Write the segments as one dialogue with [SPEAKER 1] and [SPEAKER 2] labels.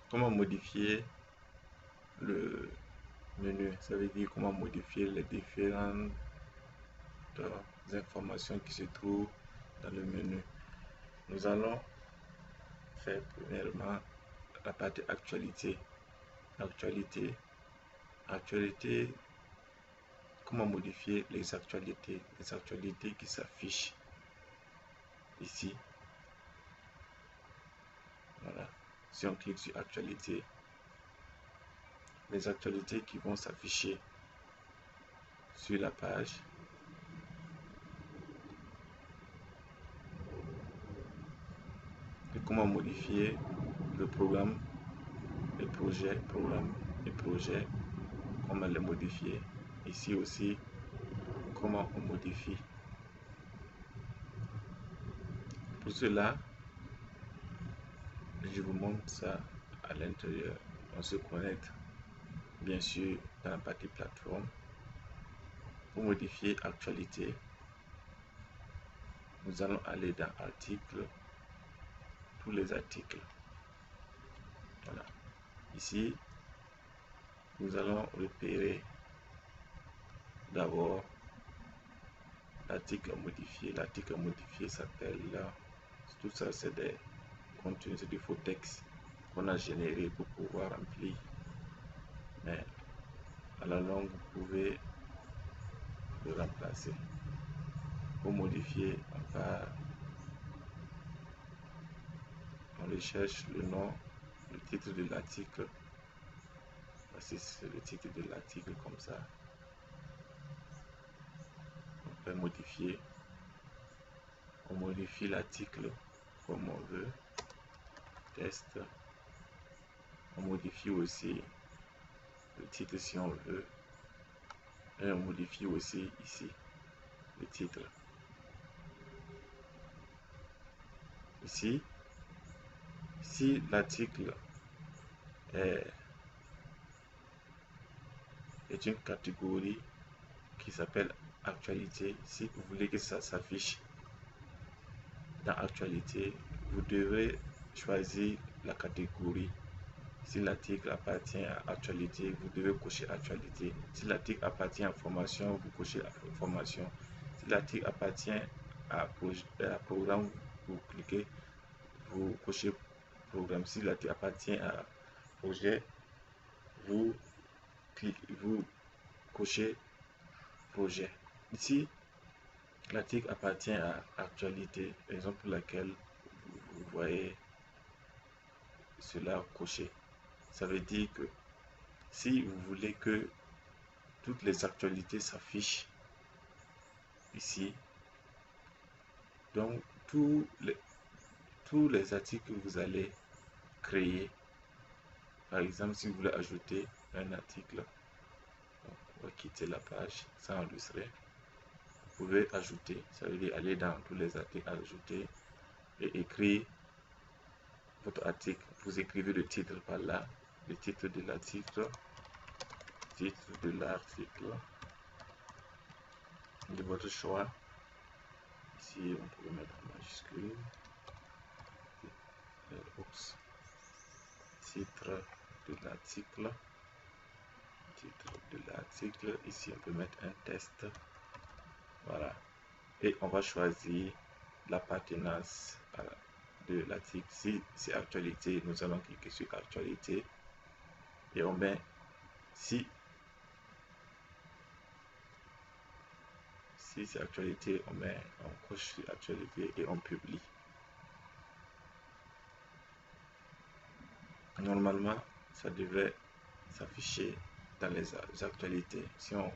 [SPEAKER 1] comment modifier le menu. Ça veut dire comment modifier les différentes informations qui se trouvent dans le menu. Nous allons faire premièrement la partie actualité. Actualité, comment modifier les actualités qui s'affichent ici. Voilà. Si on clique sur actualité, les actualités qui vont s'afficher sur la page. Et comment modifier le programme, les projets, comment les modifier. Ici aussi, comment on modifie. Pour cela, je vous montre ça à l'intérieur. On se connecte bien sûr dans la partie plateforme. Pour modifier actualité, nous allons aller dans articles, tous les articles. Voilà. Ici, nous allons repérer d'abord l'article modifié. L'article modifié s'appelle, tout ça c'est des contenus, c'est du faux texte qu'on a généré pour pouvoir remplir. Mais à la longue, vous pouvez le remplacer. Pour modifier, on recherche le nom, le titre de l'article. Voici c'est le titre de l'article comme ça. On peut modifier. On modifie l'article comme on veut. Test. On modifie aussi le titre si on veut. Et on modifie aussi ici le titre. Ici, si l'article est une catégorie qui s'appelle actualité, si vous voulez que ça s'affiche dans actualité, vous devez choisir la catégorie. Si l'article appartient à actualité, vous devez cocher actualité. Si l'article appartient à formation, vous cochez formation. Si l'article appartient à programme, vous cliquez, vous cochez programme. Si l'article appartient à projet, vous cliquez, vous cochez projet. Ici, l'article appartient à actualité, raison pour laquelle vous voyez cela coché. Ça veut dire que si vous voulez que toutes les actualités s'affichent ici, donc tous les articles que vous allez créer, par exemple si vous voulez ajouter un article, on va quitter la page sans enregistrer, vous pouvez ajouter, ça veut dire aller dans tous les articles, ajouter et écrire votre article. Vous écrivez le titre par là, le titre de l'article, de votre choix. Ici on peut mettre en majuscule. Titre de l'article, ici on peut mettre un test, voilà, et on va choisir l'appartenance de l'article. Si c'est actualité, nous allons cliquer sur actualité et on met, si c'est actualité, on coche sur actualité et on publie. Normalement, ça devrait s'afficher dans les actualités. Si on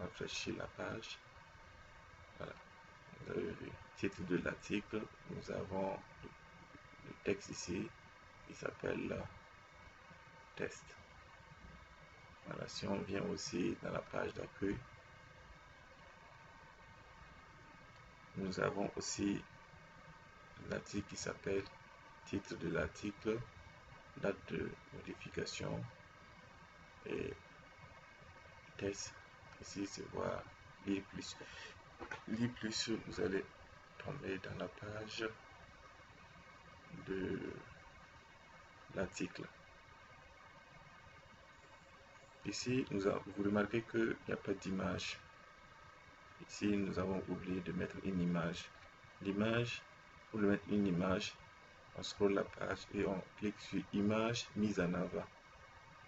[SPEAKER 1] rafraîchit la page, voilà, vous avez vu, titre de l'article, nous avons le texte ici, il s'appelle test. Voilà, si on vient aussi dans la page d'accueil, nous avons aussi l'article qui s'appelle titre de l'article, date de modification et test. Ici c'est voir lire plus. Lire plus, vous allez tomber dans la page de l'article. Ici, vous remarquez qu'il n'y a pas d'image. Ici, nous avons oublié de mettre une image. L'image, pour mettre une image, on scrolle la page et on clique sur image mise en avant.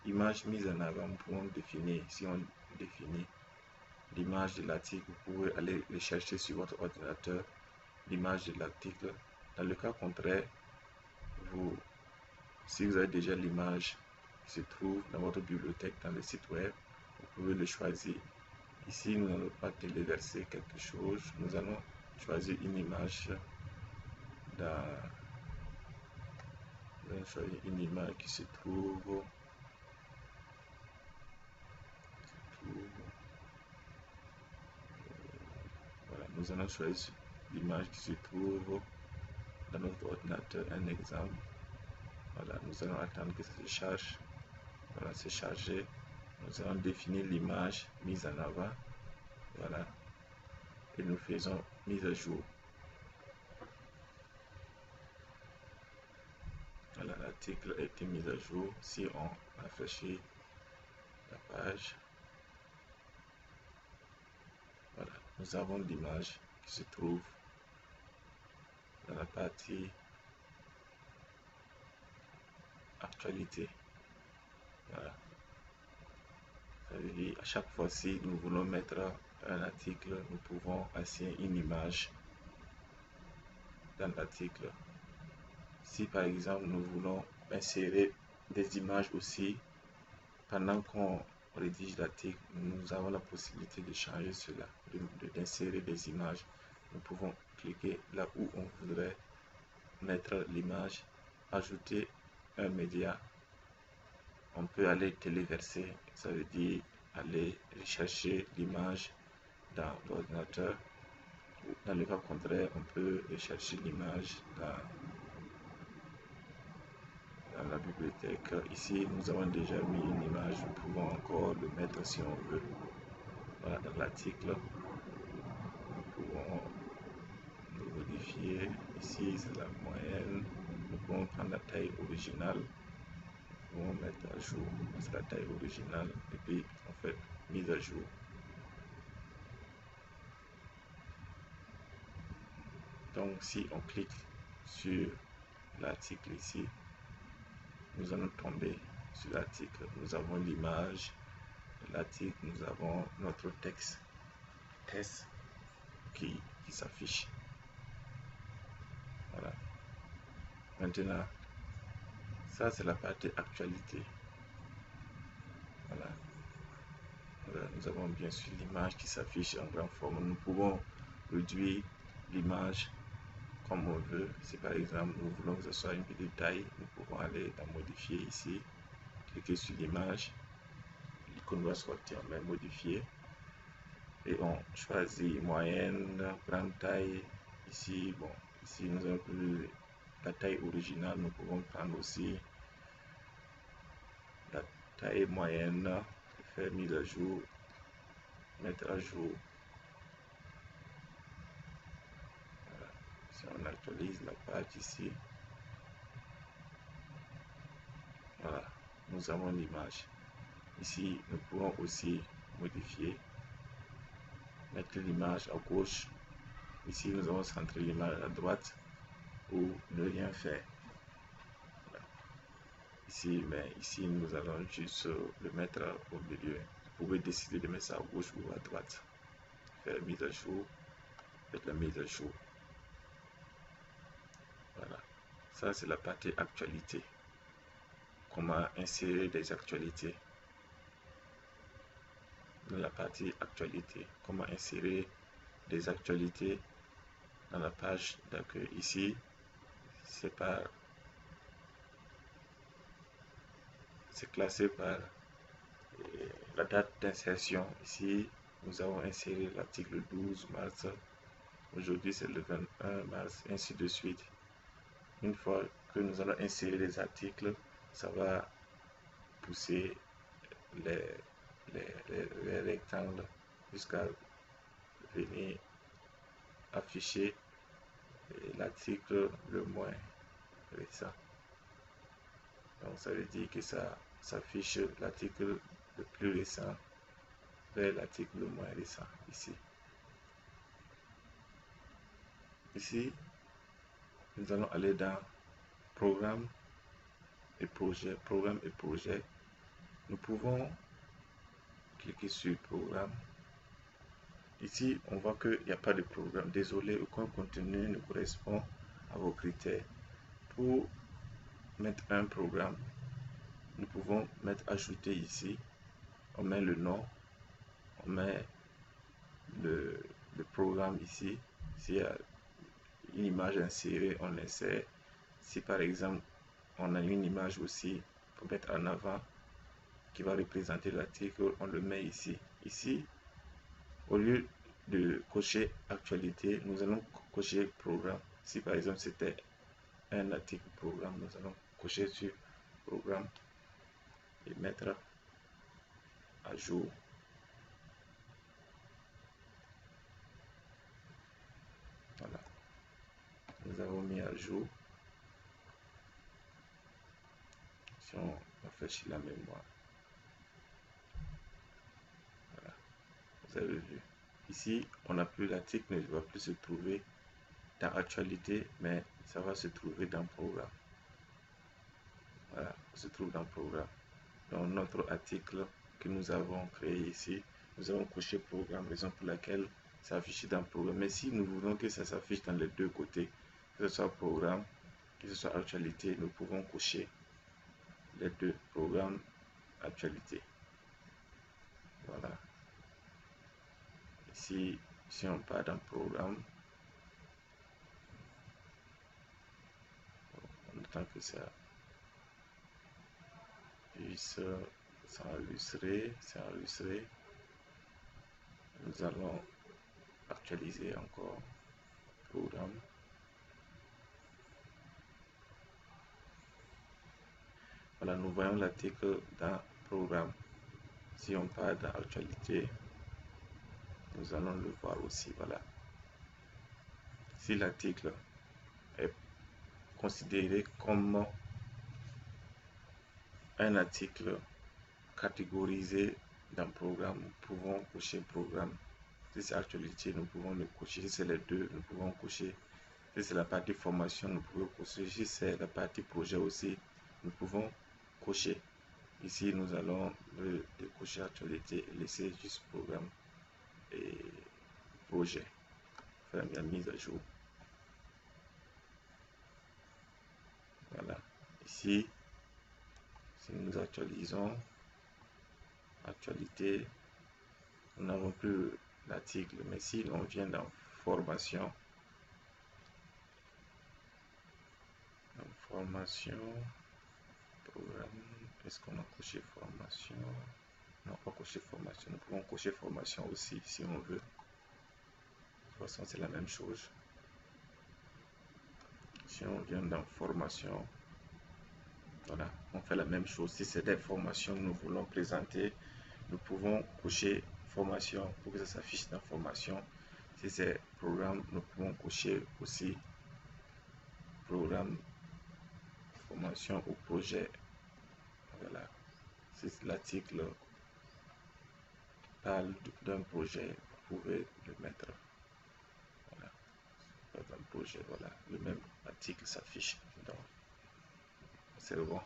[SPEAKER 1] Image mise en avant, nous pouvons définir. Si on définit l'image de l'article, vous pouvez aller le chercher sur votre ordinateur, l'image de l'article. Dans le cas contraire, si vous avez déjà l'image qui se trouve dans votre bibliothèque, dans le site web, vous pouvez le choisir. Ici, nous n'allons pas téléverser quelque chose, nous allons choisir une image qui se trouve voilà, nous allons choisir l'image qui se trouve dans notre ordinateur, un exemple. Voilà, nous allons attendre que ça se charge. Voilà, c'est chargé. Nous allons définir l'image mise en avant. Voilà, et nous faisons mise à jour. Voilà, l'article a été mis à jour. Si on rafraîchit la page, voilà, nous avons l'image qui se trouve dans la partie actualité. Voilà. Ça veut dire à chaque fois si nous voulons mettre un article, nous pouvons assigner une image dans l'article. Si par exemple nous voulons insérer des images aussi, pendant qu'on rédige l'article, nous avons la possibilité de changer cela, d'insérer des images. Nous pouvons cliquer là où on voudrait mettre l'image, ajouter un média. On peut aller téléverser, ça veut dire aller rechercher l'image dans l'ordinateur. Dans le cas contraire, on peut rechercher l'image dans la bibliothèque. Ici, nous avons déjà mis une image, nous pouvons encore le mettre si on veut. Voilà, dans l'article, nous pouvons le modifier. Ici, c'est la moyenne. Nous pouvons prendre la taille originale. Nous pouvons mettre à jour. C'est la taille originale. Et puis, on fait mise à jour. Donc, si on clique sur l'article ici, nous allons tomber sur l'article. Nous avons l'image de l'article, nous avons notre texte qui s'affiche. Voilà. Maintenant, ça c'est la partie actualité. Voilà. Voilà. Nous avons bien sûr l'image qui s'affiche en grand format. Nous pouvons réduire l'image comme on veut. Si par exemple nous voulons que ce soit une petite taille, nous pouvons aller dans modifier ici, cliquer sur l'image, l'icône va sortir, on va modifier et on choisit moyenne, grande taille. Ici, bon, ici nous avons pris la taille originale, nous pouvons prendre aussi la taille moyenne, faire mise à jour, mettre à jour. Voilà. Si on actualise la page ici, voilà, nous avons l'image. Ici, nous pouvons aussi modifier, mettre l'image à gauche. Ici, nous avons centré l'image à droite ou ne rien faire. Voilà. Ici, mais ici, nous allons juste le mettre au milieu. Vous pouvez décider de mettre ça à gauche ou à droite. Faire mise à jour, mettre la mise à jour. Voilà. Ça, c'est la partie actualité. Comment insérer des actualités. Dans la partie actualité, comment insérer des actualités dans la page d'accueil. Ici, c'est classé par la date d'insertion. Ici, nous avons inséré l'article 12 mars. Aujourd'hui, c'est le 21 mars, ainsi de suite. Une fois que nous allons insérer les articles, ça va pousser les rectangles jusqu'à venir afficher l'article le moins récent. Donc ça veut dire que ça s'affiche l'article le plus récent vers l'article le moins récent ici. Ici, nous allons aller dans programme et projet. Programme et projet. Nous pouvons cliquer sur programme. Ici, on voit qu'il n'y a pas de programme. Désolé, aucun contenu ne correspond à vos critères. Pour mettre un programme, nous pouvons mettre ajouter ici. On met le nom, on met le programme ici. S'il y a une image insérée, on insère. Si par exemple, on a une image aussi pour mettre en avant qui va représenter l'article, on le met ici. Ici, au lieu de cocher actualité, nous allons cocher programme. Si par exemple c'était un article programme, nous allons cocher sur programme et mettre à jour. Voilà. Nous avons mis à jour. Si on rafraîchit la mémoire. Voilà. Vous avez vu. Ici, on n'a plus l'article, ne va plus se trouver dans actualité, mais ça va se trouver dans programme. Voilà, se trouve dans programme. Dans notre article que nous avons créé ici, nous avons coché programme, raison pour laquelle ça affiche dans programme. Mais si nous voulons que ça s'affiche dans les deux côtés, que ce soit programme, que ce soit actualité, nous pouvons cocher les deux, programme, actualité. Voilà. Ici, si on part dans programme, on attend que ça puisse s'enregistrer. Nous allons actualiser encore programme. Voilà, nous voyons l'article dans programme. Si on part dans actualité, nous allons le voir aussi. Voilà. Si l'article est considéré comme un article catégorisé dans programme, nous pouvons cocher programme. Si c'est actualité, nous pouvons le cocher. Si c'est les deux, nous pouvons cocher. Si c'est la partie formation, nous pouvons cocher. Si c'est la partie projet aussi, nous pouvons cocher. Ici, nous allons le décocher actualité et laisser juste programme et projet. Faire la mise à jour. Voilà. Ici, si nous actualisons actualité, nous n'avons plus l'article. Mais si on vient dans formation, programme, est-ce qu'on a coché formation? Non, pas coché formation. Nous pouvons cocher formation aussi si on veut. De toute façon, c'est la même chose. Si on vient dans formation, voilà, on fait la même chose. Si c'est des formations que nous voulons présenter, nous pouvons cocher formation pour que ça s'affiche dans formation. Si c'est programme, nous pouvons cocher aussi programme, formation ou projet. Voilà. Si l'article parle d'un projet, vous pouvez le mettre. Voilà. Dans un projet, voilà. Le même article s'affiche. Donc, c'est bon.